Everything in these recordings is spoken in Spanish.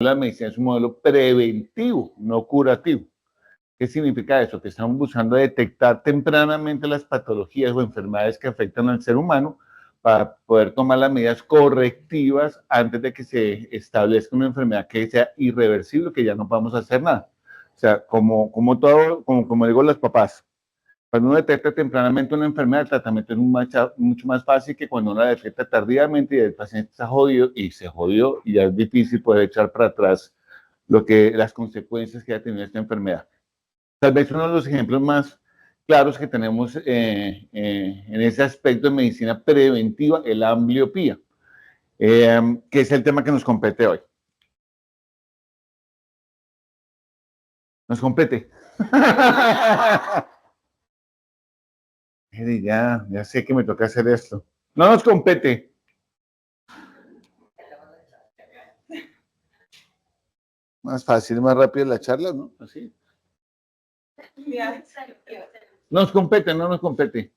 la medicina es un modelo preventivo, no curativo. ¿Qué significa eso? Que estamos buscando detectar tempranamente las patologías o enfermedades que afectan al ser humano para poder tomar las medidas correctivas antes de que se establezca una enfermedad que sea irreversible, que ya no podamos hacer nada. O sea, como digo los papás, cuando uno detecta tempranamente una enfermedad, el tratamiento es mucho más fácil que cuando uno la detecta tardíamente y el paciente está jodido y se jodió y ya es difícil poder echar para atrás las consecuencias que ha tenido esta enfermedad. Tal vez uno de los ejemplos más claros que tenemos en ese aspecto de medicina preventiva es la ambliopía, que es el tema que nos compete hoy. Nos compete. Ya sé que me toca hacer esto. No nos compete. Más fácil, más rápido la charla, ¿no? Así. Nos compete, no nos compete.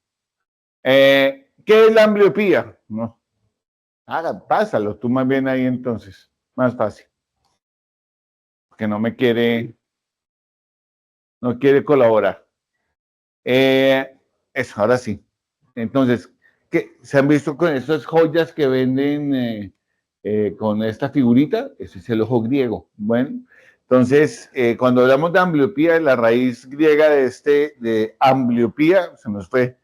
¿Qué es la ambliopía? No. Pásalo, tú más bien ahí entonces. Más fácil. Porque no quiere colaborar. Eso, ahora sí. Entonces, ¿qué se han visto con esas joyas que venden con esta figurita? Ese es el ojo griego. Bueno, entonces, cuando hablamos de ambliopía, la raíz griega de ambliopía, se nos fue.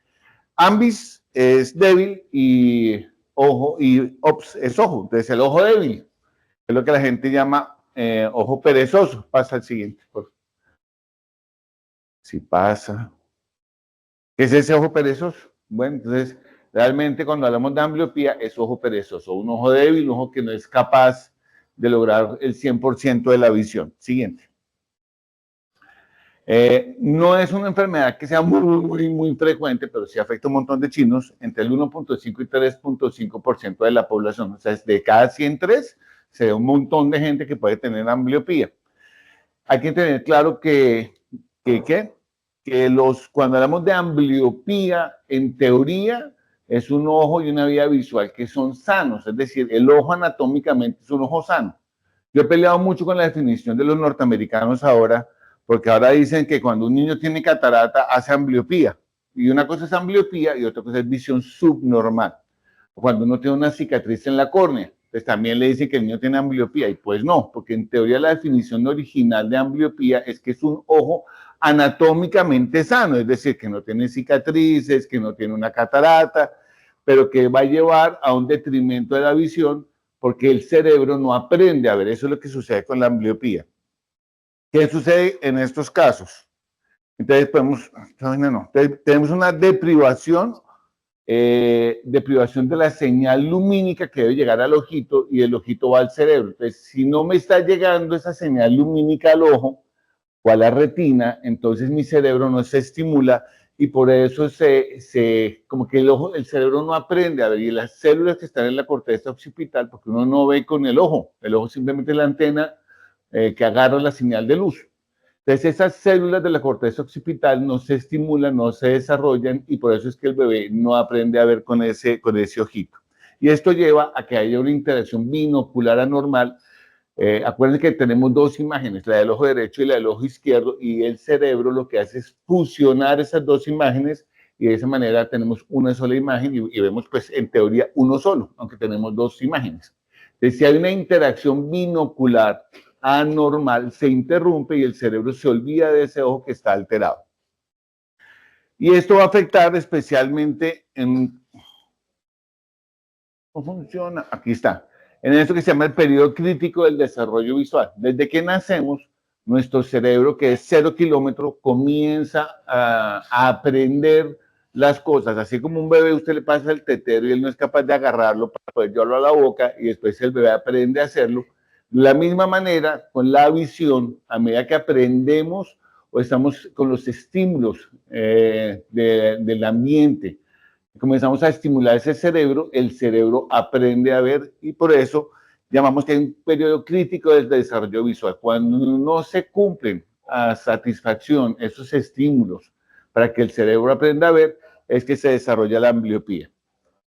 Ambis es débil y ojo, y ops es ojo. Entonces, el ojo débil es lo que la gente llama ojo perezoso. Pasa al siguiente. Si pasa. ¿Qué es ese ojo perezoso? Bueno, entonces, realmente cuando hablamos de ambliopía es ojo perezoso, un ojo débil, un ojo que no es capaz de lograr el 100% de la visión. Siguiente. No es una enfermedad que sea muy frecuente, pero sí afecta a un montón de chinos, entre el 1.5 y 3.5% de la población. O sea, de cada 103 se ve un montón de gente que puede tener ambliopía. Hay que tener claro cuando hablamos de ambliopía, en teoría, es un ojo y una vía visual que son sanos, es decir, el ojo anatómicamente es un ojo sano. Yo he peleado mucho con la definición de los norteamericanos ahora, porque ahora dicen que cuando un niño tiene catarata hace ambliopía, y una cosa es ambliopía y otra cosa es visión subnormal. Cuando uno tiene una cicatriz en la córnea, pues también le dicen que el niño tiene ambliopía, y pues no, porque en teoría la definición original de ambliopía es que es un ojo anatómicamente sano, es decir, que no tiene cicatrices, que no tiene una catarata, pero que va a llevar a un detrimento de la visión porque el cerebro no aprende a ver. Eso es lo que sucede con la ambliopía. ¿Qué sucede en estos casos? Entonces tenemos una deprivación de la señal lumínica que debe llegar al ojito y el ojito va al cerebro. Entonces, si no me está llegando esa señal lumínica al ojo o a la retina, entonces mi cerebro no se estimula y por eso como que el cerebro no aprende a ver, y las células que están en la corteza occipital, porque uno no ve con el ojo simplemente es la antena que agarra la señal de luz. Entonces esas células de la corteza occipital no se estimulan, no se desarrollan y por eso es que el bebé no aprende a ver con ese ojito. Y esto lleva a que haya una interacción binocular anormal. Acuérdense que tenemos dos imágenes, la del ojo derecho y la del ojo izquierdo, y el cerebro lo que hace es fusionar esas dos imágenes y de esa manera tenemos una sola imagen y vemos pues en teoría uno solo, aunque tenemos dos imágenes. Entonces, si hay una interacción binocular anormal, se interrumpe y el cerebro se olvida de ese ojo que está alterado. Y esto va a afectar especialmente en... ¿Cómo funciona? Aquí está. En esto que se llama el periodo crítico del desarrollo visual. Desde que nacemos, nuestro cerebro, que es 0 kilómetros, comienza a aprender las cosas. Así como un bebé, usted le pasa el tetero y él no es capaz de agarrarlo para poder llevarlo a la boca y después el bebé aprende a hacerlo. De la misma manera, con la visión, a medida que aprendemos o estamos con los estímulos del ambiente, comenzamos a estimular ese cerebro, el cerebro aprende a ver y por eso llamamos que hay un periodo crítico del desarrollo visual. Cuando no se cumplen a satisfacción esos estímulos para que el cerebro aprenda a ver, es que se desarrolla la ambliopía.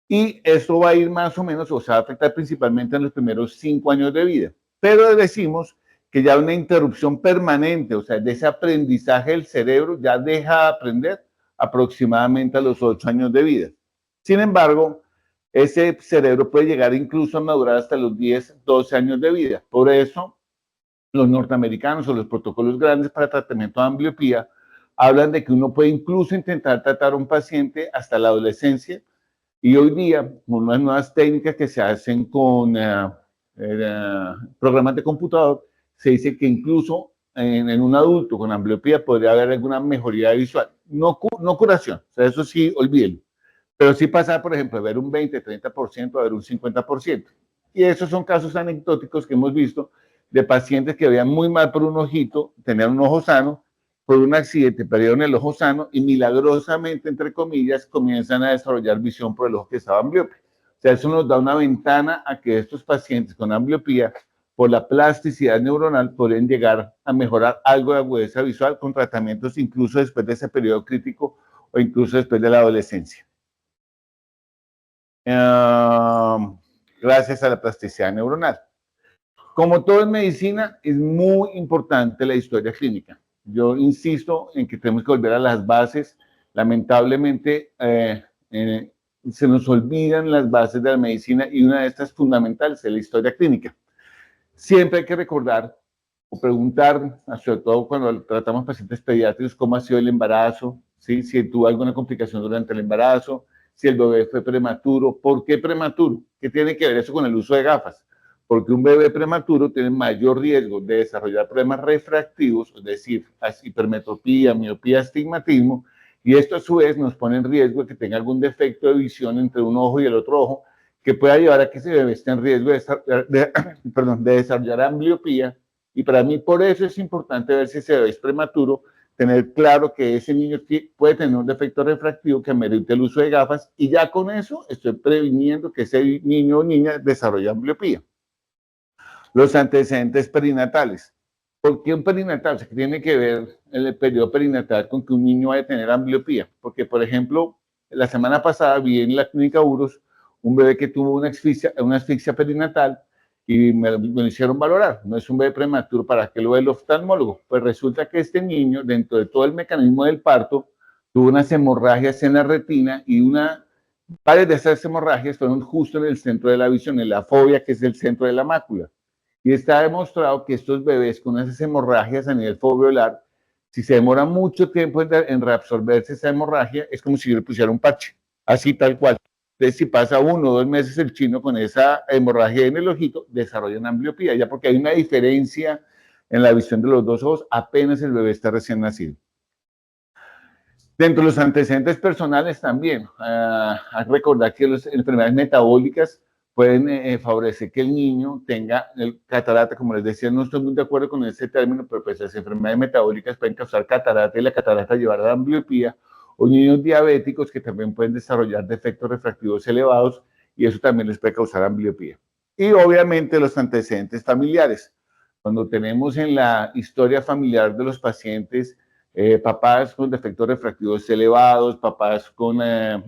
Y esto va a ir más o menos, o sea, va a afectar principalmente en los primeros 5 años de vida. pero decimos que ya una interrupción permanente, o sea, de ese aprendizaje del cerebro ya deja de aprender aproximadamente a los 8 años de vida. Sin embargo, ese cerebro puede llegar incluso a madurar hasta los 10, 12 años de vida. Por eso, los norteamericanos o los protocolos grandes para tratamiento de ambliopía hablan de que uno puede incluso intentar tratar a un paciente hasta la adolescencia, y hoy día, con unas nuevas técnicas que se hacen con programas de computador, se dice que incluso en un adulto con ambliopía podría haber alguna mejoría visual. No, no curación, o sea, eso sí, olvídenlo. Pero sí pasar, por ejemplo, de ver un 20, 30% a ver un 50%. Y esos son casos anecdóticos que hemos visto de pacientes que veían muy mal por un ojito, tenían un ojo sano, por un accidente perdieron el ojo sano y milagrosamente, entre comillas, comienzan a desarrollar visión por el ojo que estaba ambliope. O sea, eso nos da una ventana a que estos pacientes con ambliopía, por la plasticidad neuronal, pueden llegar a mejorar algo de agudeza visual con tratamientos incluso después de ese periodo crítico o incluso después de la adolescencia. Gracias a la plasticidad neuronal. Como todo en medicina, es muy importante la historia clínica. Yo insisto en que tenemos que volver a las bases. Lamentablemente, se nos olvidan las bases de la medicina y una de estas fundamentales es la historia clínica. Siempre hay que recordar o preguntar, sobre todo cuando tratamos pacientes pediátricos, cómo ha sido el embarazo, ¿sí? Si tuvo alguna complicación durante el embarazo, si el bebé fue prematuro. ¿Por qué prematuro? ¿Qué tiene que ver eso con el uso de gafas? Porque un bebé prematuro tiene mayor riesgo de desarrollar problemas refractivos, es decir, hipermetropía, miopía, astigmatismo, y esto a su vez nos pone en riesgo de que tenga algún defecto de visión entre un ojo y el otro ojo, que pueda llevar a que ese bebé esté en riesgo de desarrollar ambliopía. Y para mí por eso es importante ver si ese bebé es prematuro, tener claro que ese niño puede tener un defecto refractivo que merite el uso de gafas, y ya con eso estoy previniendo que ese niño o niña desarrolle ambliopía. Los antecedentes perinatales. ¿Por qué un perinatal? O sea, ¿qué tiene que ver el periodo perinatal con que un niño vaya a tener ambliopía? Porque, por ejemplo, la semana pasada vi en la clínica UROS un bebé que tuvo una asfixia perinatal y me lo hicieron valorar. No es un bebé prematuro, ¿para qué lo ve el oftalmólogo? Pues resulta que este niño, dentro de todo el mecanismo del parto, tuvo unas hemorragias en la retina y varias de esas hemorragias fueron justo en el centro de la visión, en la fovea, que es el centro de la mácula. Y está demostrado que estos bebés con esas hemorragias a nivel foveolar, si se demora mucho tiempo en reabsorberse esa hemorragia, es como si yo le pusiera un parche, así tal cual. Entonces, si pasa 1 o 2 meses el chino con esa hemorragia en el ojito, desarrollan ambliopía, ya porque hay una diferencia en la visión de los dos ojos apenas el bebé está recién nacido. Dentro de los antecedentes personales también, hay que recordar que las enfermedades metabólicas pueden favorecer que el niño tenga catarata. Como les decía, no estoy muy de acuerdo con ese término, pero pues las enfermedades metabólicas pueden causar catarata y la catarata llevar a la ambliopía, o niños diabéticos que también pueden desarrollar defectos refractivos elevados y eso también les puede causar ambliopía. Y obviamente los antecedentes familiares. Cuando tenemos en la historia familiar de los pacientes papás con defectos refractivos elevados, papás con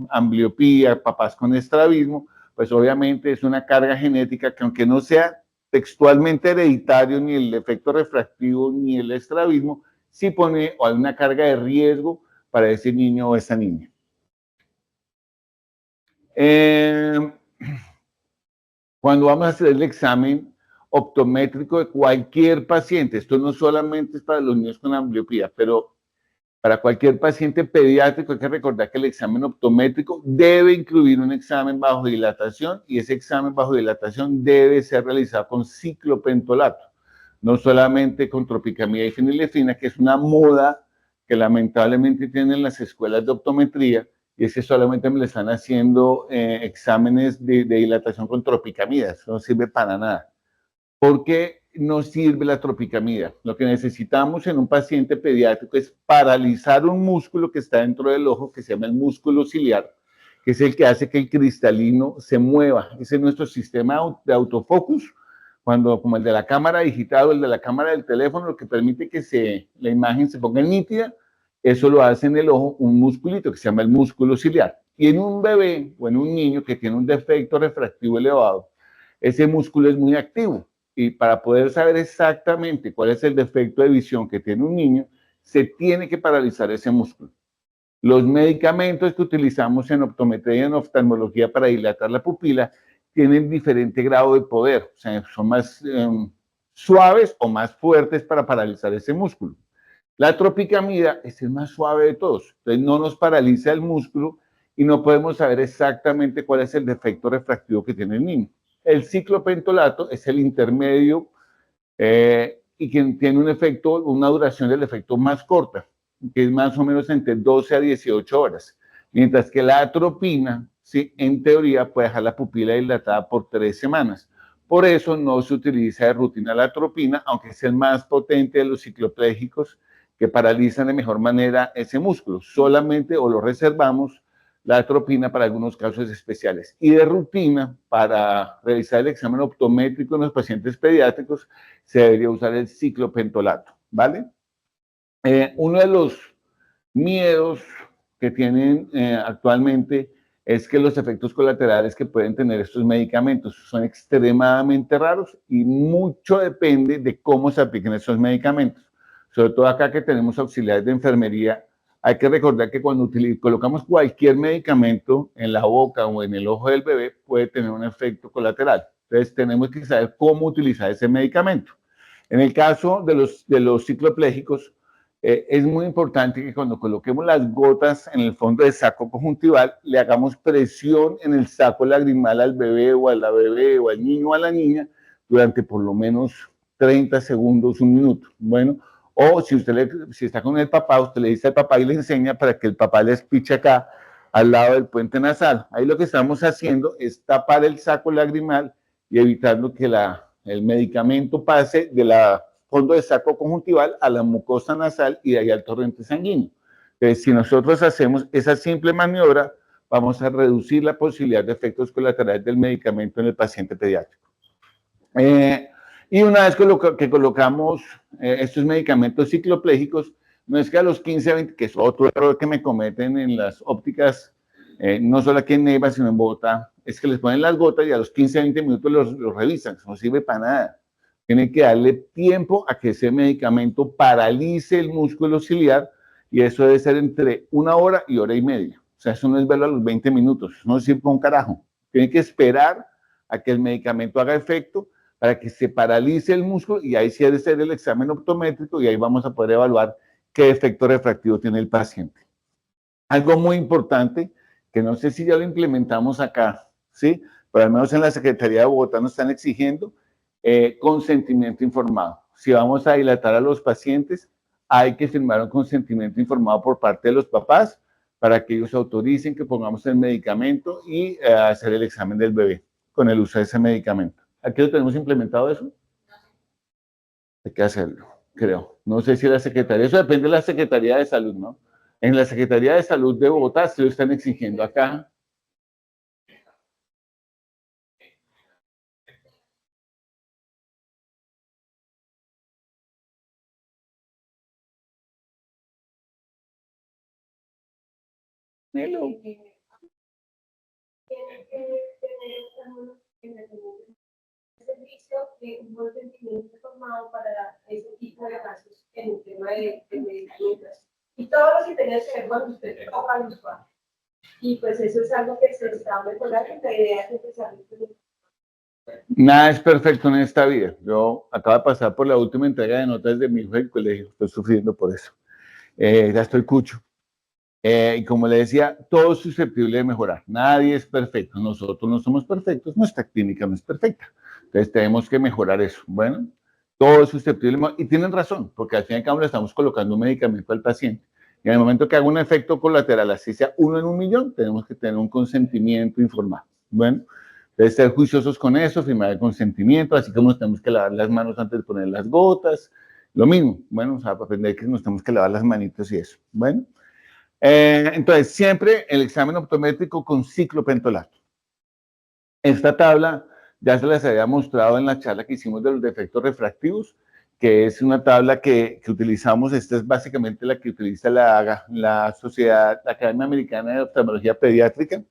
ambliopía, papás con estrabismo, pues obviamente es una carga genética que aunque no sea textualmente hereditario ni el defecto refractivo ni el estrabismo, sí pone una carga de riesgo para ese niño o esa niña. Cuando vamos a hacer el examen optométrico de cualquier paciente, esto no solamente es para los niños con ambliopía, pero para cualquier paciente pediátrico hay que recordar que el examen optométrico debe incluir un examen bajo dilatación y ese examen bajo dilatación debe ser realizado con ciclopentolato, no solamente con tropicamida y fenilefrina, que es una moda que lamentablemente tienen las escuelas de optometría, y es que solamente me le están haciendo exámenes de dilatación con tropicamida. Eso no sirve para nada. ¿Por qué no sirve la tropicamida? Lo que necesitamos en un paciente pediátrico es paralizar un músculo que está dentro del ojo, que se llama el músculo ciliar, que es el que hace que el cristalino se mueva. Ese es nuestro sistema de autofocus, como el de la cámara digital o el de la cámara del teléfono, lo que permite que la imagen se ponga nítida. Eso lo hace en el ojo un musculito que se llama el músculo ciliar. Y en un bebé o en un niño que tiene un defecto refractivo elevado, ese músculo es muy activo y para poder saber exactamente cuál es el defecto de visión que tiene un niño, se tiene que paralizar ese músculo. Los medicamentos que utilizamos en optometría y en oftalmología para dilatar la pupila tienen diferente grado de poder, o sea, son más suaves o más fuertes para paralizar ese músculo. La tropicamida es el más suave de todos, entonces no nos paraliza el músculo y no podemos saber exactamente cuál es el defecto refractivo que tiene el niño. El ciclopentolato es el intermedio y que tiene un efecto, una duración del efecto más corta, que es más o menos entre 12 a 18 horas, mientras que la atropina, sí, en teoría puede dejar la pupila dilatada por 3 semanas. Por eso no se utiliza de rutina la atropina, aunque es el más potente de los cicloplégicos que paralizan de mejor manera ese músculo. Solamente o lo reservamos la atropina para algunos casos especiales. Y de rutina, para realizar el examen optométrico en los pacientes pediátricos, se debería usar el ciclopentolato, ¿vale? Uno de los miedos que tienen actualmente es que los efectos colaterales que pueden tener estos medicamentos son extremadamente raros y mucho depende de cómo se apliquen esos medicamentos. Sobre todo acá que tenemos auxiliares de enfermería, hay que recordar que cuando colocamos cualquier medicamento en la boca o en el ojo del bebé puede tener un efecto colateral. Entonces tenemos que saber cómo utilizar ese medicamento. En el caso de los cicloplégicos, es muy importante que cuando coloquemos las gotas en el fondo del saco conjuntival, le hagamos presión en el saco lagrimal al bebé o a la bebé o al niño o a la niña durante por lo menos 30 segundos, un minuto. Bueno, o si si está con el papá, usted le dice al papá y le enseña para que el papá le espiche acá al lado del puente nasal. Ahí lo que estamos haciendo es tapar el saco lagrimal y evitando que el medicamento pase de la fondo de saco conjuntival a la mucosa nasal y de ahí al torrente sanguíneo. Entonces, si nosotros hacemos esa simple maniobra, vamos a reducir la posibilidad de efectos colaterales del medicamento en el paciente pediátrico. Y una vez que colocamos estos medicamentos cicloplégicos, no es que a los 15 a 20, que es otro error que me cometen en las ópticas, no solo aquí en Neiva, sino en Bogotá, es que les ponen las gotas y a los 15 a 20 minutos los revisan, no sirve para nada. Tiene que darle tiempo a que ese medicamento paralice el músculo ciliar y eso debe ser entre 1 hora y 1 hora y media. O sea, eso no es verlo a los 20 minutos, eso no sirve para un carajo. Tiene que esperar a que el medicamento haga efecto para que se paralice el músculo y ahí sí debe ser el examen optométrico y ahí vamos a poder evaluar qué efecto refractivo tiene el paciente. Algo muy importante, que no sé si ya lo implementamos acá, ¿sí? Pero al menos en la Secretaría de Bogotá nos están exigiendo consentimiento informado. Si vamos a dilatar a los pacientes, hay que firmar un consentimiento informado por parte de los papás para que ellos autoricen que pongamos el medicamento y hacer el examen del bebé con el uso de ese medicamento. ¿Aquí lo tenemos implementado eso? Hay que hacerlo, creo. No sé si la Secretaría, eso depende de la Secretaría de Salud, ¿no? En la Secretaría de Salud de Bogotá se lo están exigiendo acá. Hello. Servicio de un consentimiento informado para ese tipo de casos en el tema de medicamentos. Y todo lo que tenga que ver cuando usted toca al usuario. Y pues eso es algo que se está mejorando y la idea es empezar. Nada es perfecto en esta vida. Yo acabo de pasar por la última entrega de notas de mi hijo del colegio. Estoy sufriendo por eso. Ya estoy cucho. Y como le decía, todo es susceptible de mejorar. Nadie es perfecto. Nosotros no somos perfectos. Nuestra clínica no es perfecta. Entonces tenemos que mejorar eso. Bueno, todo es susceptible. Y tienen razón, porque al fin y al cabo le estamos colocando un medicamento al paciente. Y en el momento que haga un efecto colateral, así sea 1 en 1.000.000, tenemos que tener un consentimiento informado. Bueno, entonces ser juiciosos con eso, firmar el consentimiento, así como nos tenemos que lavar las manos antes de poner las gotas. Lo mismo. Bueno, o sea, para aprender que nos tenemos que lavar las manitos y eso. Bueno. Entonces, siempre el examen optométrico con ciclopentolato. Esta tabla ya se las había mostrado en la charla que hicimos de los defectos refractivos, que es una tabla que utilizamos. Esta es básicamente la que utiliza la Sociedad, la Academia Americana de Oftalmología Pediátrica,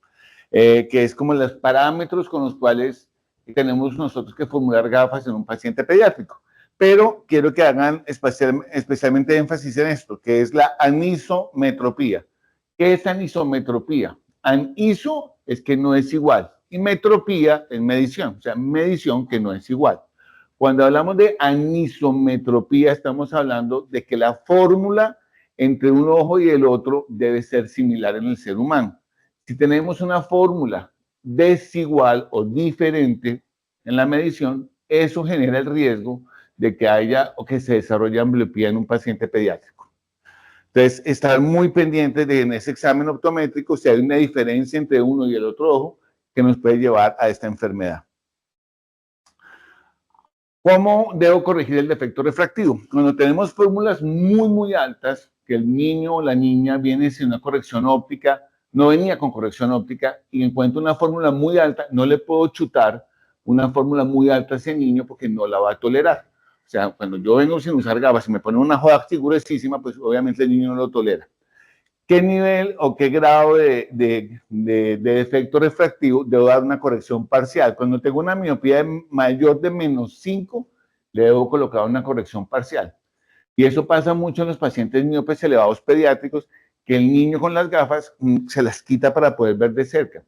que es como los parámetros con los cuales tenemos nosotros que formular gafas en un paciente pediátrico. Pero quiero que hagan especialmente énfasis en esto, que es la anisometropía. ¿Qué es anisometropía? Aniso es que no es igual y metropía es medición, o sea, medición que no es igual. Cuando hablamos de anisometropía, estamos hablando de que la fórmula entre un ojo y el otro debe ser similar en el ser humano. Si tenemos una fórmula desigual o diferente en la medición, eso genera el riesgo de que haya o que se desarrolle ambliopía en un paciente pediátrico. Entonces, estar muy pendientes de en ese examen optométrico si hay una diferencia entre uno y el otro ojo que nos puede llevar a esta enfermedad. ¿Cómo debo corregir el defecto refractivo? Cuando tenemos fórmulas muy altas, que el niño o la niña viene sin una corrección óptica, no venía con corrección óptica y encuentro una fórmula muy alta, no le puedo chutar una fórmula muy alta a ese niño porque no la va a tolerar. O sea, cuando yo vengo sin usar gafas y me ponen una joda gruesísima, pues obviamente el niño no lo tolera. ¿Qué nivel o qué grado de defecto refractivo debo dar una corrección parcial? Cuando tengo una miopía mayor de -5, le debo colocar una corrección parcial. Y eso pasa mucho en los pacientes miopes elevados pediátricos, que el niño con las gafas se las quita para poder ver de cerca.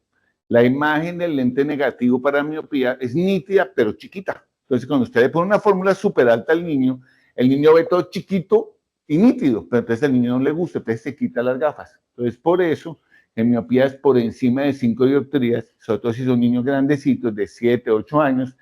La imagen del lente negativo para miopía es nítida, pero chiquita. Entonces, cuando usted le pone una fórmula súper alta al niño, el niño ve todo chiquito y nítido, pero entonces al niño no le gusta, entonces se quita las gafas. Entonces, por eso, en miopías por encima de 5 dioptrías, sobre todo si son niños grandecitos de 7, 8 años,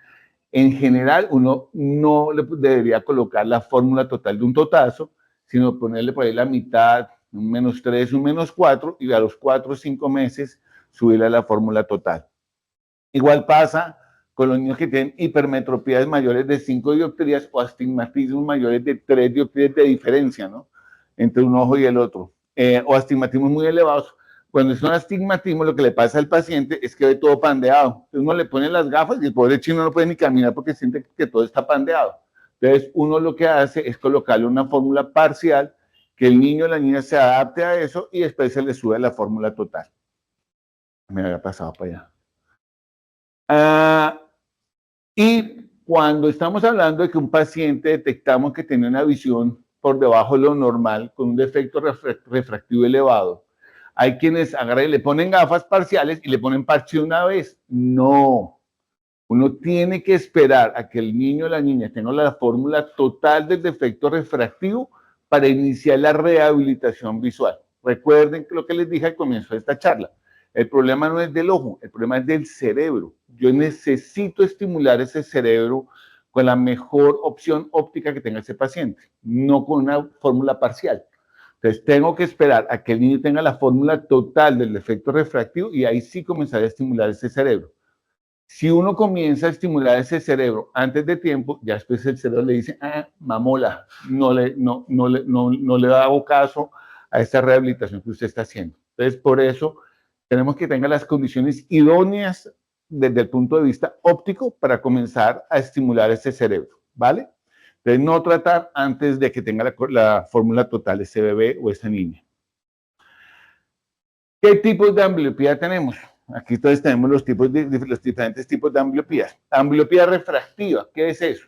en general uno no le debería colocar la fórmula total de un totazo, sino ponerle por ahí la mitad, un -3, un -4, y a los 4 o 5 meses subirle a la fórmula total. Igual pasa con los niños que tienen hipermetropías mayores de 5 dioptrías o astigmatismos mayores de 3 dioptrías de diferencia, ¿no? Entre un ojo y el otro. O astigmatismos muy elevados. Cuando es un astigmatismo, lo que le pasa al paciente es que ve todo pandeado. Entonces uno le pone las gafas y el pobre chino no puede ni caminar porque siente que todo está pandeado. Entonces uno lo que hace es colocarle una fórmula parcial, que el niño o la niña se adapte a eso y después se le sube a la fórmula total. Me había pasado para allá. Y cuando estamos hablando de que un paciente detectamos que tiene una visión por debajo de lo normal, con un defecto refractivo elevado, hay quienes agarran y le ponen gafas parciales y le ponen parche una vez. No. Uno tiene que esperar a que el niño o la niña tenga la fórmula total del defecto refractivo para iniciar la rehabilitación visual. Recuerden lo que les dije al comienzo de esta charla. El problema no es del ojo, el problema es del cerebro. Yo necesito estimular ese cerebro con la mejor opción óptica que tenga ese paciente, no con una fórmula parcial. Entonces, tengo que esperar a que el niño tenga la fórmula total del defecto refractivo y ahí sí comenzar a estimular ese cerebro. Si uno comienza a estimular ese cerebro antes de tiempo, ya después el cerebro le dice, mamola, no le hago caso a esta rehabilitación que usted está haciendo. Entonces, por eso tenemos que tener las condiciones idóneas desde el punto de vista óptico para comenzar a estimular ese cerebro, ¿vale? Entonces, no tratar antes de que tenga la fórmula total ese bebé o esa niña. ¿Qué tipos de ambliopía tenemos? Aquí entonces tenemos los diferentes tipos de ambliopía. Ambliopía refractiva, ¿qué es eso?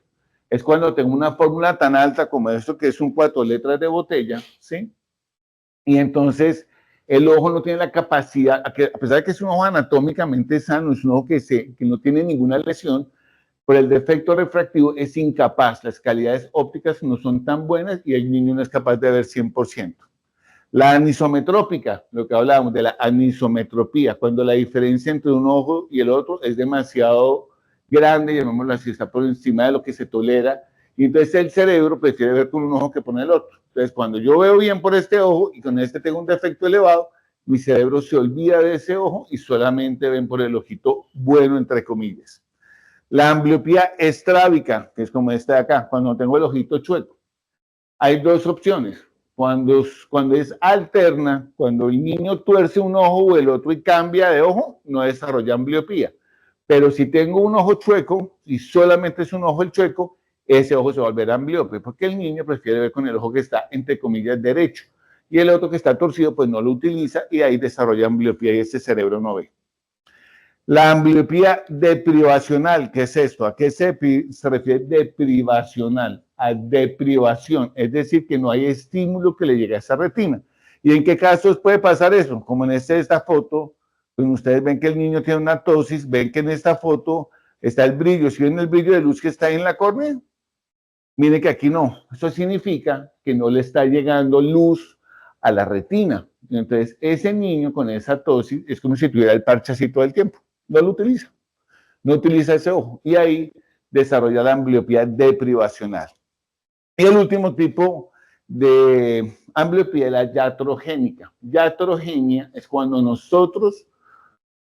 Es cuando tengo una fórmula tan alta como esto, que es un 4 letras de botella, ¿sí? Y entonces el ojo no tiene la capacidad, a pesar de que es un ojo anatómicamente sano, es un ojo que no tiene ninguna lesión, por el defecto refractivo es incapaz, las calidades ópticas no son tan buenas y el niño no es capaz de ver 100%. La anisometrópica, lo que hablábamos de la anisometropía, cuando la diferencia entre un ojo y el otro es demasiado grande, llamémoslo así, está por encima de lo que se tolera, y entonces el cerebro prefiere ver con un ojo que con el otro. Entonces, cuando yo veo bien por este ojo y con este tengo un defecto elevado, mi cerebro se olvida de ese ojo y solamente ven por el ojito bueno, entre comillas. La ambliopía estrábica, que es como esta de acá, cuando tengo el ojito chueco. Hay dos opciones. Cuando es alterna, cuando el niño tuerce un ojo o el otro y cambia de ojo, no desarrolla ambliopía. Pero si tengo un ojo chueco y solamente es un ojo el chueco, ese ojo se va a volver ambliope, porque el niño prefiere ver con el ojo que está, entre comillas, derecho. Y el otro que está torcido, pues no lo utiliza y ahí desarrolla ambliopía y ese cerebro no ve. La ambliopía deprivacional, ¿qué es esto? ¿A qué se refiere deprivacional? A deprivación, es decir, que no hay estímulo que le llegue a esa retina. ¿Y en qué casos puede pasar eso? Como en esta foto, pues ustedes ven que el niño tiene una ptosis, ven que en esta foto está el brillo. ¿Sí ven el brillo de luz que está ahí en la córnea? Mire que aquí no. Eso significa que no le está llegando luz a la retina. Entonces, ese niño con esa ptosis es como si tuviera el parche así todo el tiempo. No lo utiliza. No utiliza ese ojo. Y ahí desarrolla la ambliopía deprivacional. Y el último tipo de ambliopía es la iatrogénica. Iatrogenia es cuando nosotros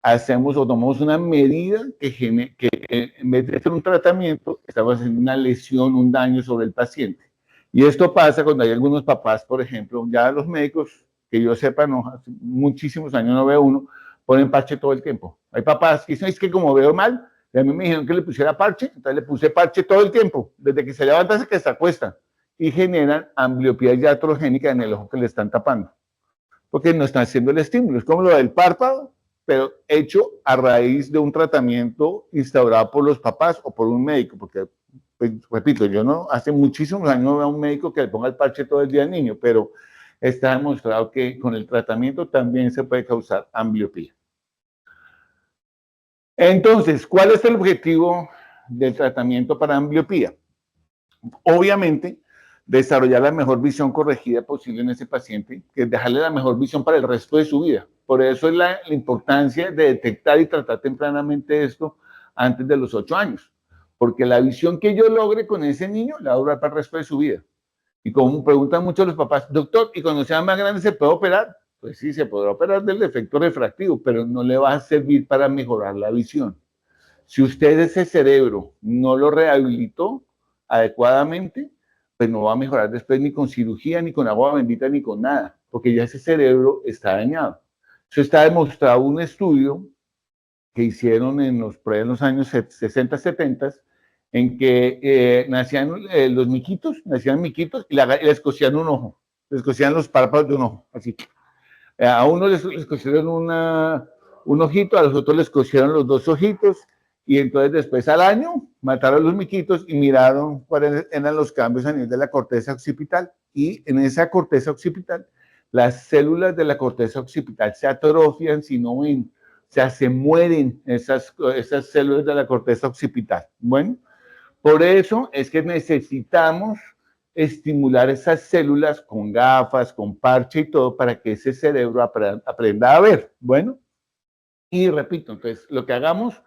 hacemos o tomamos una medida que en vez de hacer un tratamiento, estamos haciendo una lesión, un daño sobre el paciente. Y esto pasa cuando hay algunos papás, por ejemplo, ya los médicos, que yo sepa, no, hace muchísimos años no veo uno, ponen parche todo el tiempo. Hay papás que dicen, es que como veo mal, a mí me dijeron que le pusiera parche, entonces le puse parche todo el tiempo, desde que se levanta hasta que se acuesta, y generan ambliopía iatrogénica en el ojo que le están tapando, porque no están haciendo el estímulo. Es como lo del párpado, pero hecho a raíz de un tratamiento instaurado por los papás o por un médico, porque, pues, repito, yo no, hace muchísimos años no veo a un médico que le ponga el parche todo el día al niño, pero está demostrado que con el tratamiento también se puede causar ambliopía. Entonces, ¿cuál es el objetivo del tratamiento para ambliopía? Obviamente, desarrollar la mejor visión corregida posible en ese paciente, que es dejarle la mejor visión para el resto de su vida. Por eso es la importancia de detectar y tratar tempranamente esto antes de los 8 años, porque la visión que yo logre con ese niño la va a durar para el resto de su vida. Y como preguntan mucho los papás, doctor, ¿y cuando sea más grande se puede operar? Pues sí, se podrá operar del defecto refractivo, pero no le va a servir para mejorar la visión. Si usted ese cerebro no lo rehabilitó adecuadamente, pues no va a mejorar después ni con cirugía, ni con agua bendita, ni con nada, porque ya ese cerebro está dañado. Eso está demostrado en un estudio que hicieron en los años 60, 70, en que nacían los miquitos, nacían miquitos y les cosían un ojo, les cosían los párpados de un ojo, así. A uno les cosieron un ojito, a los otros les cosieron los dos ojitos, y entonces después al año mataron los miquitos y miraron cuáles eran los cambios a nivel de la corteza occipital. Y en esa corteza occipital, las células de la corteza occipital se atrofian, si no ven, o sea, se mueren esas células de la corteza occipital. Bueno, por eso es que necesitamos estimular esas células con gafas, con parche y todo, para que ese cerebro aprenda a ver. Bueno, y repito, entonces, lo que hagamos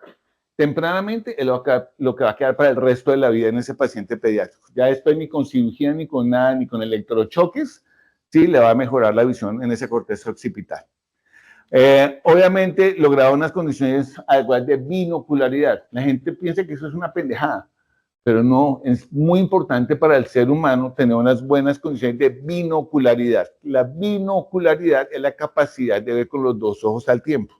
tempranamente es lo que va a quedar para el resto de la vida en ese paciente pediátrico. Ya después ni con cirugía, ni con nada, ni con electrochoques, sí, le va a mejorar la visión en esa corteza occipital. Obviamente, lograr unas condiciones adecuadas de binocularidad. La gente piensa que eso es una pendejada, pero no, es muy importante para el ser humano tener unas buenas condiciones de binocularidad. La binocularidad es la capacidad de ver con los dos ojos al tiempo,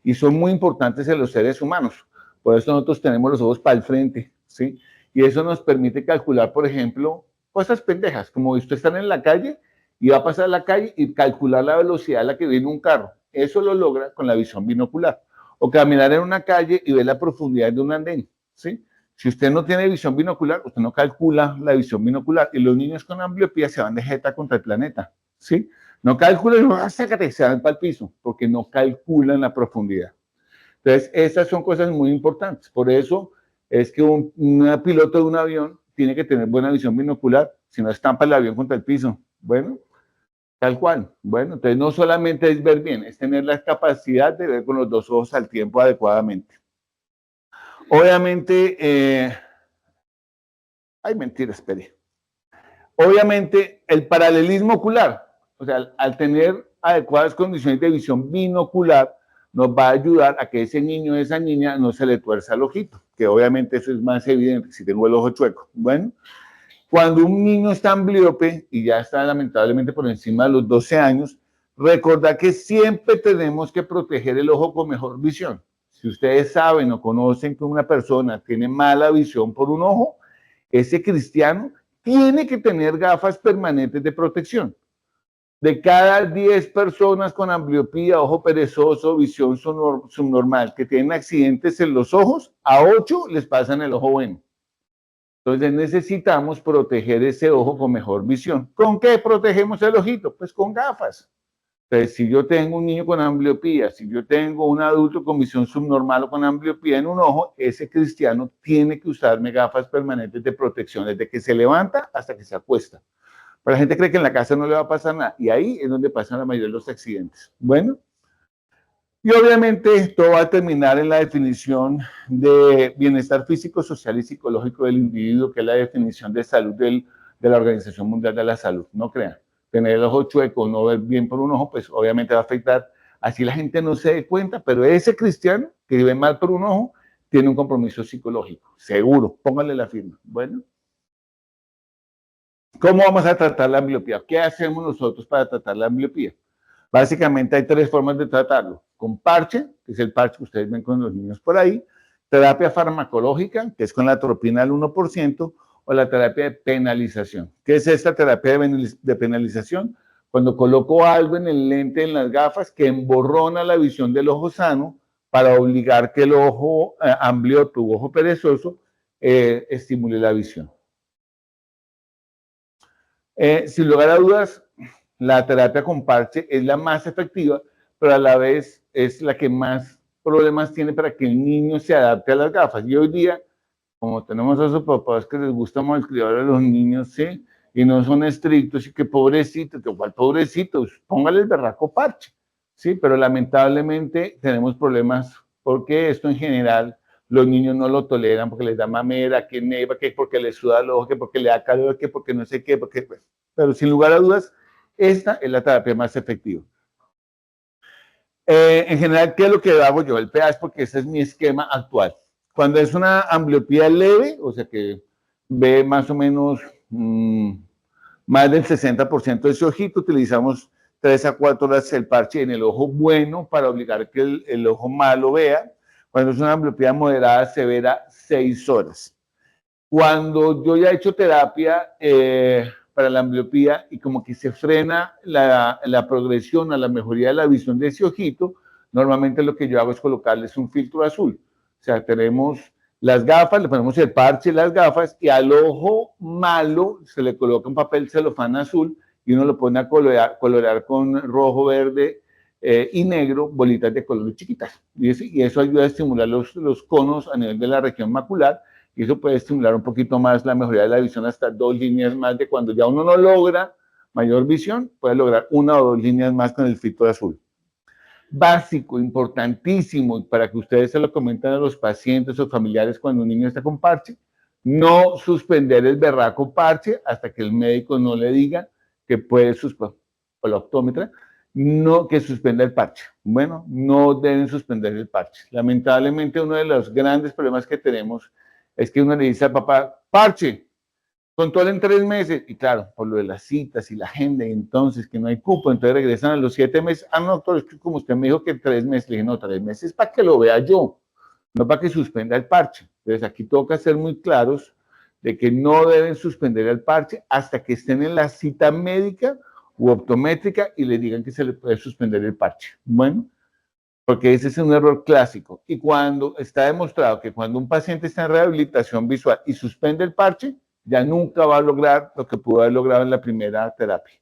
y son muy importantes en los seres humanos. Por eso nosotros tenemos los ojos para el frente, ¿sí? Y eso nos permite calcular, por ejemplo, cosas pendejas, como usted está en la calle y va a pasar la calle y calcular la velocidad a la que viene un carro. Eso lo logra con la visión binocular. O caminar en una calle y ver la profundidad de un andén, ¿sí? Si usted no tiene visión binocular, usted no calcula la visión binocular. Y los niños con ambliopía se van de jeta contra el planeta, ¿sí? No calculan, sácate, se van para el piso, porque no calculan la profundidad. Entonces, esas son cosas muy importantes. Por eso es que un piloto de un avión tiene que tener buena visión binocular, si no estampa el avión contra el piso. Bueno, tal cual. Bueno, entonces no solamente es ver bien, es tener la capacidad de ver con los dos ojos al tiempo adecuadamente. Obviamente, ay, mentira, espere. Obviamente, el paralelismo ocular, o sea, al tener adecuadas condiciones de visión binocular, nos va a ayudar a que ese niño o esa niña no se le tuerza el ojito, que obviamente eso es más evidente si tengo el ojo chueco. Bueno, cuando un niño está ambliope y ya está lamentablemente por encima de los 12 años, recordar que siempre tenemos que proteger el ojo con mejor visión. Si ustedes saben o conocen que una persona tiene mala visión por un ojo, ese cristiano tiene que tener gafas permanentes de protección. De cada 10 personas con ambliopía, ojo perezoso, visión subnormal, que tienen accidentes en los ojos, a 8 les pasan el ojo bueno. Entonces necesitamos proteger ese ojo con mejor visión. ¿Con qué protegemos el ojito? Pues con gafas. Entonces, si yo tengo un niño con ambliopía, si yo tengo un adulto con visión subnormal o con ambliopía en un ojo, ese cristiano tiene que usarme gafas permanentes de protección desde que se levanta hasta que se acuesta. Pero la gente cree que en la casa no le va a pasar nada y ahí es donde pasan la mayoría de los accidentes. Bueno, y obviamente todo va a terminar en la definición de bienestar físico, social y psicológico del individuo, que es la definición de salud de la Organización Mundial de la Salud. No crean, tener el ojo chueco, no ver bien por un ojo, pues obviamente va a afectar, así la gente no se dé cuenta, pero ese cristiano que ve mal por un ojo tiene un compromiso psicológico, seguro, póngale la firma. Bueno, ¿cómo vamos a tratar la ambliopía? ¿Qué hacemos nosotros para tratar la ambliopía? Básicamente hay 3 formas de tratarlo. Con parche, que es el parche que ustedes ven con los niños por ahí, terapia farmacológica, que es con la atropina al 1%, o la terapia de penalización. ¿Qué es esta terapia de penalización? Cuando coloco algo en el lente, en las gafas, que emborrona la visión del ojo sano para obligar que el ojo amblioto u ojo perezoso estimule la visión. Sin lugar a dudas, la terapia con parche es la más efectiva, pero a la vez es la que más problemas tiene para que el niño se adapte a las gafas. Y hoy día, como tenemos a esos papás que les gusta malcriar a los niños, ¿sí? Y no son estrictos, y que pobrecito, que igual pobrecitos, póngale el berraco parche, ¿sí? Pero lamentablemente tenemos problemas porque esto en general los niños no lo toleran porque les da mamera, que neva, que porque les suda el ojo, que porque le da calor, que porque no sé qué, porque, pues. Pero sin lugar a dudas, esta es la terapia más efectiva. En general, ¿qué es lo que hago yo? El pH, porque ese es mi esquema actual. Cuando es una ambliopía leve, o sea que ve más o menos más del 60% de ese ojito, utilizamos 3 a 4 horas el parche en el ojo bueno para obligar que el ojo malo vea. Cuando es una ambliopía moderada, severa, 6 horas. Cuando yo ya he hecho terapia para la ambliopía y como que se frena la progresión a la mejoría de la visión de ese ojito, normalmente lo que yo hago es colocarles un filtro azul. O sea, tenemos las gafas, le ponemos el parche y las gafas y al ojo malo se le coloca un papel celofán azul y uno lo pone a colorear con rojo, verde y negro, bolitas de colores chiquitas. Y eso ayuda a estimular los conos a nivel de la región macular y eso puede estimular un poquito más la mejoría de la visión hasta 2 líneas más de cuando ya uno no logra mayor visión, puede lograr 1 o 2 líneas más con el filtro azul. Básico, importantísimo, para que ustedes se lo comenten a los pacientes o familiares cuando un niño está con parche, no suspender el berraco parche hasta que el médico no le diga que puede suspender, o la optómetra, no que suspenda el parche. Bueno, no deben suspender el parche. Lamentablemente uno de los grandes problemas que tenemos es que uno le dice al papá, parche, control en 3 meses, y claro, por lo de las citas y la agenda, y entonces que no hay cupo, entonces regresan a los 7 meses, no, doctor, es que como usted me dijo que 3 meses, le dije, no, 3 meses para que lo vea yo, no para que suspenda el parche. Entonces aquí toca ser muy claros de que no deben suspender el parche hasta que estén en la cita médica u optométrica y le digan que se le puede suspender el parche. Bueno, porque ese es un error clásico. Y cuando está demostrado que cuando un paciente está en rehabilitación visual y suspende el parche, ya nunca va a lograr lo que pudo haber logrado en la primera terapia.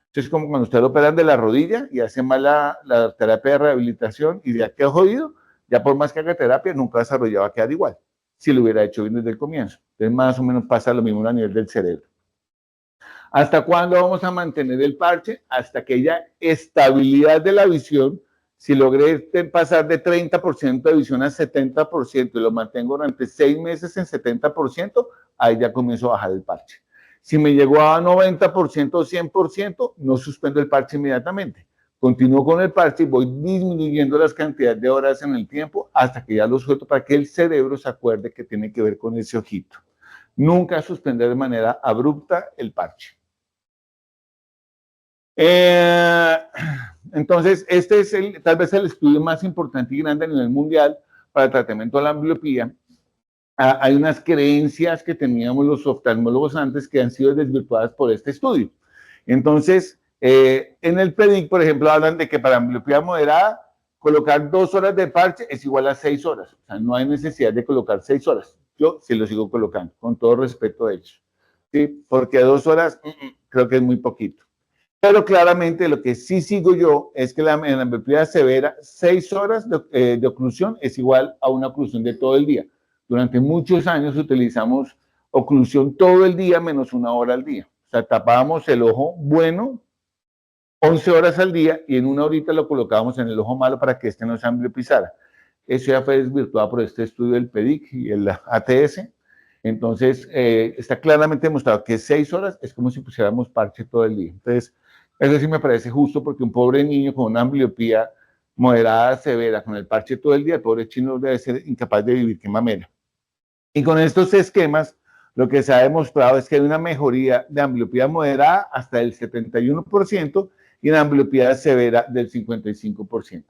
Entonces, es como cuando usted lo operan de la rodilla y hace mal la terapia de rehabilitación y ya quedó jodido, ya por más que haga terapia, nunca desarrollado va a quedar igual, si lo hubiera hecho bien desde el comienzo. Entonces, más o menos pasa lo mismo a nivel del cerebro. ¿Hasta cuándo vamos a mantener el parche? Hasta que haya estabilidad de la visión. Si logré pasar de 30% de visión a 70% y lo mantengo durante 6 meses en 70%, ahí ya comienzo a bajar el parche. Si me llegó a 90% o 100%, no suspendo el parche inmediatamente. Continúo con el parche y voy disminuyendo las cantidades de horas en el tiempo hasta que ya lo suelto para que el cerebro se acuerde que tiene que ver con ese ojito. Nunca suspender de manera abrupta el parche. Entonces, este es tal vez el estudio más importante y grande a nivel mundial para el tratamiento de la ambliopía. Hay unas creencias que teníamos los oftalmólogos antes que han sido desvirtuadas por este estudio. Entonces, En el PEDIC, por ejemplo, hablan de que para ambliopía moderada, colocar 2 horas de parche es igual a 6 horas. O sea, no hay necesidad de colocar 6 horas. Yo sí lo sigo colocando, con todo respeto de ellos. ¿Sí? Porque 2 horas creo que es muy poquito. Pero claramente lo que sí sigo yo es que en la ambliopía severa, 6 horas de oclusión es igual a una oclusión de todo el día. Durante muchos años utilizamos oclusión todo el día menos 1 hora al día. O sea, tapábamos el ojo bueno 11 horas al día y en 1 horita lo colocábamos en el ojo malo para que este no se ambliopizara. Eso ya fue desvirtuado por este estudio del PEDIC y el ATS. Entonces, está claramente demostrado que 6 horas es como si pusiéramos parche todo el día. Entonces, eso sí me parece justo porque un pobre niño con una ambliopía moderada, severa, con el parche todo el día, el pobre chino debe ser incapaz de vivir, qué mamera. Y con estos esquemas, lo que se ha demostrado es que hay una mejoría de ambliopía moderada hasta el 71% y una ambliopía severa del 55%.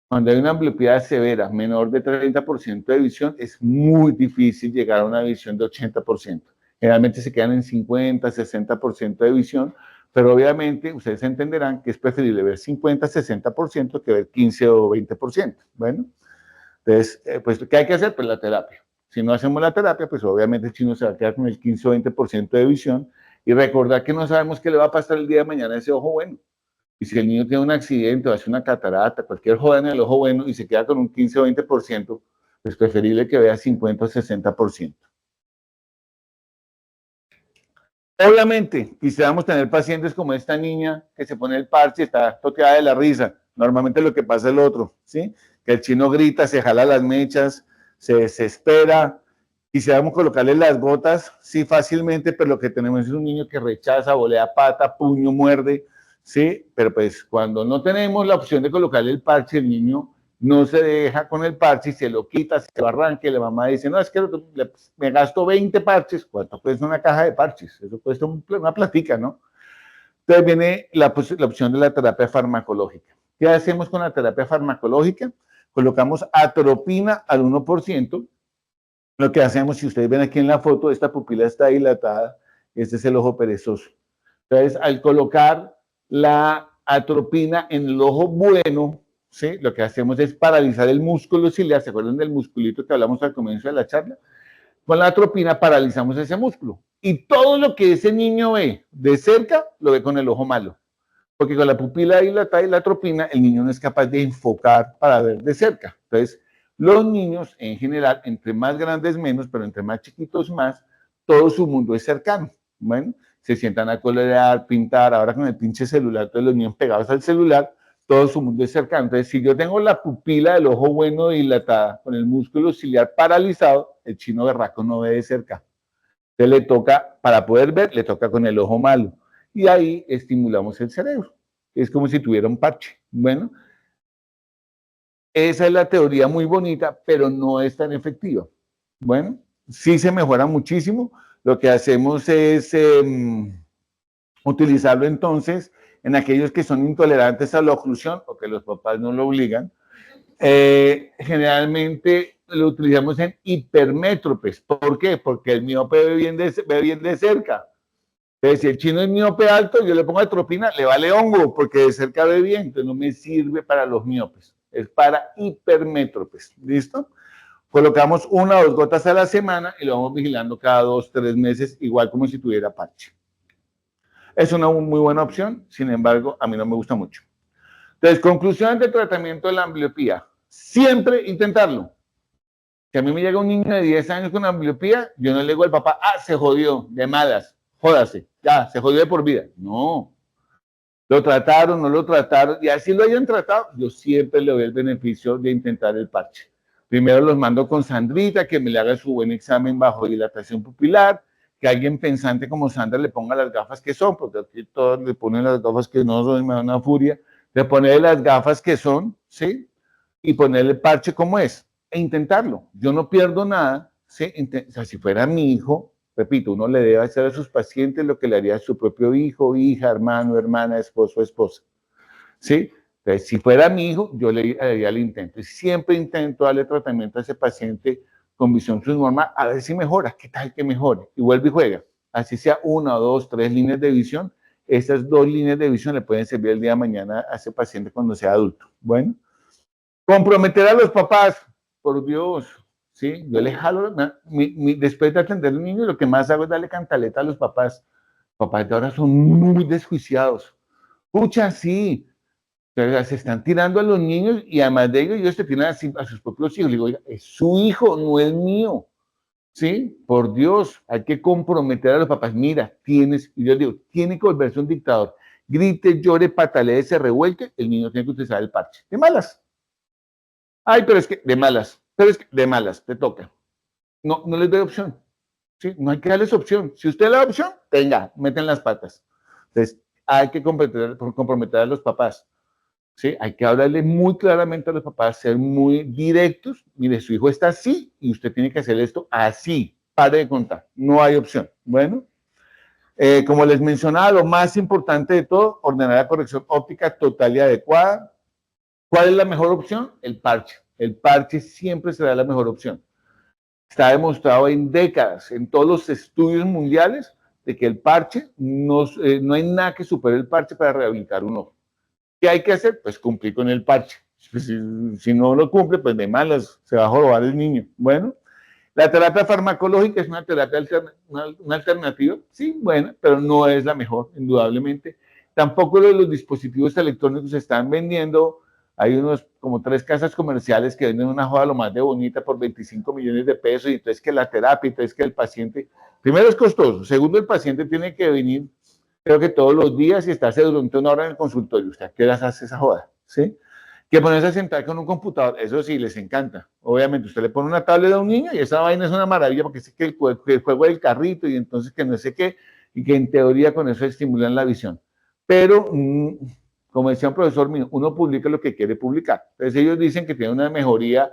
Cuando hay una ambliopía severa menor de 30% de visión, es muy difícil llegar a una visión de 80%. Generalmente se quedan en 50, 60% de visión, pero obviamente ustedes entenderán que es preferible ver 50, 60% que ver 15 o 20%. Bueno, entonces, pues, ¿qué hay que hacer? Pues la terapia. Si no hacemos la terapia, pues obviamente el chino se va a quedar con el 15 o 20% de visión y recordar que no sabemos qué le va a pasar el día de mañana a ese ojo bueno. Y si el niño tiene un accidente o hace una catarata, cualquier joda en el ojo bueno y se queda con un 15 o 20%, pues preferible que vea 50 o 60%. Obviamente, quisiéramos tener pacientes como esta niña que se pone el parche y está toteada de la risa. Normalmente lo que pasa es el otro, ¿sí? Que el chino grita, se jala las mechas, se desespera. Quisiéramos colocarle las gotas, sí, fácilmente, pero lo que tenemos es un niño que rechaza, volea pata, puño, muerde, ¿sí? Pero pues cuando no tenemos la opción de colocarle el parche, el niño no se deja con el parche y se lo quita, se lo arranca y la mamá dice, no, es que me gasto 20 parches. ¿Cuánto cuesta una caja de parches? Eso cuesta una platica, ¿no? Entonces viene la opción de la terapia farmacológica. ¿Qué hacemos con la terapia farmacológica? Colocamos atropina al 1%. Lo que hacemos, si ustedes ven aquí en la foto, esta pupila está dilatada, este es el ojo perezoso. Entonces, al colocar la atropina en el ojo bueno, ¿sí? Lo que hacemos es paralizar el músculo ciliar. ¿Se acuerdan del musculito que hablamos al comienzo de la charla? Con la atropina paralizamos ese músculo. Y todo lo que ese niño ve de cerca, lo ve con el ojo malo. Porque con la pupila dilatada y la atropina, el niño no es capaz de enfocar para ver de cerca. Entonces, los niños en general, entre más grandes menos, pero entre más chiquitos más, todo su mundo es cercano. Bueno, se sientan a colorear, pintar, ahora con el pinche celular, todos los niños pegados al celular, todo su mundo es cercano. Entonces, si yo tengo la pupila del ojo bueno dilatada, con el músculo ciliar paralizado, el chino berraco no ve de cerca. Entonces le toca, para poder ver, le toca con el ojo malo. Y ahí estimulamos el cerebro. Es como si tuviera un parche. Bueno, esa es la teoría muy bonita, pero no es tan efectiva. Bueno, sí se mejora muchísimo. Lo que hacemos es utilizarlo entonces en aquellos que son intolerantes a la oclusión o que los papás no lo obligan. Generalmente lo utilizamos en hipermétropes. ¿Por qué? Porque el miope ve bien de cerca. Entonces, si el chino es miope alto, yo le pongo atropina, le vale hongo, porque de cerca ve bien, entonces no me sirve para los miopes, es para hipermétropes, ¿listo? Colocamos 1 o 2 gotas a la semana y lo vamos vigilando cada 2 o 3 meses, igual como si tuviera parche. Es una muy buena opción, sin embargo, a mí no me gusta mucho. Entonces, conclusión del tratamiento de la ambliopía, siempre intentarlo. Si a mí me llega un niño de 10 años con ambliopía, yo no le digo al papá, se jodió, de malas, jódase, ya, se jodió de por vida. No, lo trataron, no lo trataron, y así lo hayan tratado, yo siempre le doy el beneficio de intentar el parche. Primero los mando con Sandrita, que me le haga su buen examen bajo dilatación pupilar, que alguien pensante como Sandra le ponga las gafas que son, porque aquí todos le ponen las gafas que no son, me da una furia, de ponerle las gafas que son, ¿sí? Y ponerle el parche como es, e intentarlo. Yo no pierdo nada, ¿sí? O sea, si fuera mi hijo, repito, uno le debe hacer a sus pacientes lo que le haría a su propio hijo, hija, hermano, hermana, esposo, esposa, ¿sí? Entonces, si fuera mi hijo, yo le haría el intento. Y siempre intento darle tratamiento a ese paciente con visión subnormal, a ver si mejora, qué tal que mejore. Y vuelve y juega. Así sea 1, 2, 3 líneas de visión, estas 2 líneas de visión le pueden servir el día de mañana a ese paciente cuando sea adulto. Bueno, comprometer a los papás, por Dios, ¿sí? Yo le jalo, después de atender al niño, lo que más hago es darle cantaleta a los papás. Los papás de ahora son muy desjuiciados. Pucha, sí, pero se están tirando a los niños y además de ellos te tiran a sus propios hijos. Le digo, oiga, es su hijo, no es mío. ¿Sí? Por Dios, hay que comprometer a los papás. Mira, tienes, y yo digo, tiene que volverse un dictador. Grite, llore, patalee, se revuelque, el niño tiene que utilizar el parche. De malas. Ay, pero es que, de malas. Pero es que, de malas, te toca. No, no les doy opción. ¿Sí? No hay que darles opción. Si usted le da opción, venga, meten las patas. Entonces, hay que comprometer a los papás. ¿Sí? Hay que hablarle muy claramente a los papás, ser muy directos. Mire, su hijo está así y usted tiene que hacer esto así. Pare de contar. No hay opción. Bueno, como les mencionaba, lo más importante de todo, ordenar la corrección óptica total y adecuada. ¿Cuál es la mejor opción? El parche. El parche siempre será la mejor opción. Está demostrado en décadas, en todos los estudios mundiales, de que el parche, no hay nada que supere el parche para rehabilitar un ojo. ¿Qué hay que hacer? Pues cumplir con el parche. Si no lo cumple, pues de malas se va a jorobar el niño. Bueno, la terapia farmacológica es una terapia una alternativa, sí, buena, pero no es la mejor, indudablemente. Tampoco los dispositivos electrónicos se están vendiendo. Hay unos como 3 casas comerciales que venden una joda lo más de bonita por 25 millones de pesos y entonces que la terapia, entonces que el paciente, primero es costoso, segundo el paciente tiene que venir, creo que todos los días y estarse durante 1 hora en el consultorio. ¿Usted a qué horas hace esa joda? ¿Sí? Que ponerse a sentar con un computador, eso sí, les encanta. Obviamente, usted le pone una tablet a un niño y esa vaina es una maravilla porque es que el juego del carrito y entonces que no sé qué, y que en teoría con eso estimulan la visión. Pero, como decía un profesor mío, uno publica lo que quiere publicar. Entonces ellos dicen que tiene una mejoría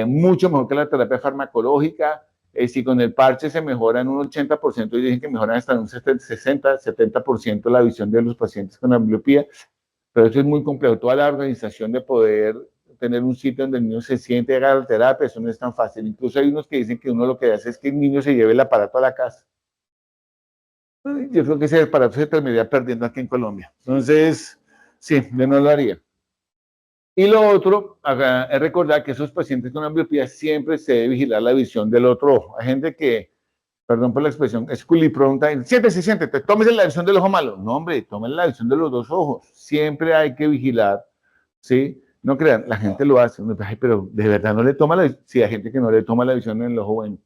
mucho mejor que la terapia farmacológica. Si con el parche se mejora en un 80%, y dicen que mejoran hasta un 60, 70% la visión de los pacientes con ambliopía. Pero eso es muy complejo. Toda la organización de poder tener un sitio donde el niño se siente y haga la terapia, eso no es tan fácil. Incluso hay unos que dicen que uno lo que hace es que el niño se lleve el aparato a la casa. Yo creo que ese aparato se terminaría perdiendo aquí en Colombia. Entonces, sí, yo no lo haría. Y lo otro, es recordar que esos pacientes con ambliopía siempre se debe vigilar la visión del otro ojo. Hay gente que, perdón por la expresión, es culipronta, siéntete, tómese la visión del ojo malo. No, hombre, tómese la visión de los 2 ojos. Siempre hay que vigilar, ¿sí? No crean, la gente lo hace, ay, pero de verdad no le toma la visión. Sí, hay gente que no le toma la visión en el ojo bueno.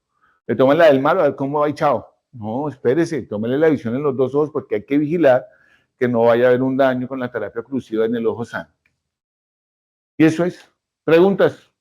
Le toma la del malo, a ver cómo va y chao. No, espérese, tómele la visión en los 2 ojos porque hay que vigilar que no vaya a haber un daño con la terapia oclusiva en el ojo sano. Y eso es. Preguntas.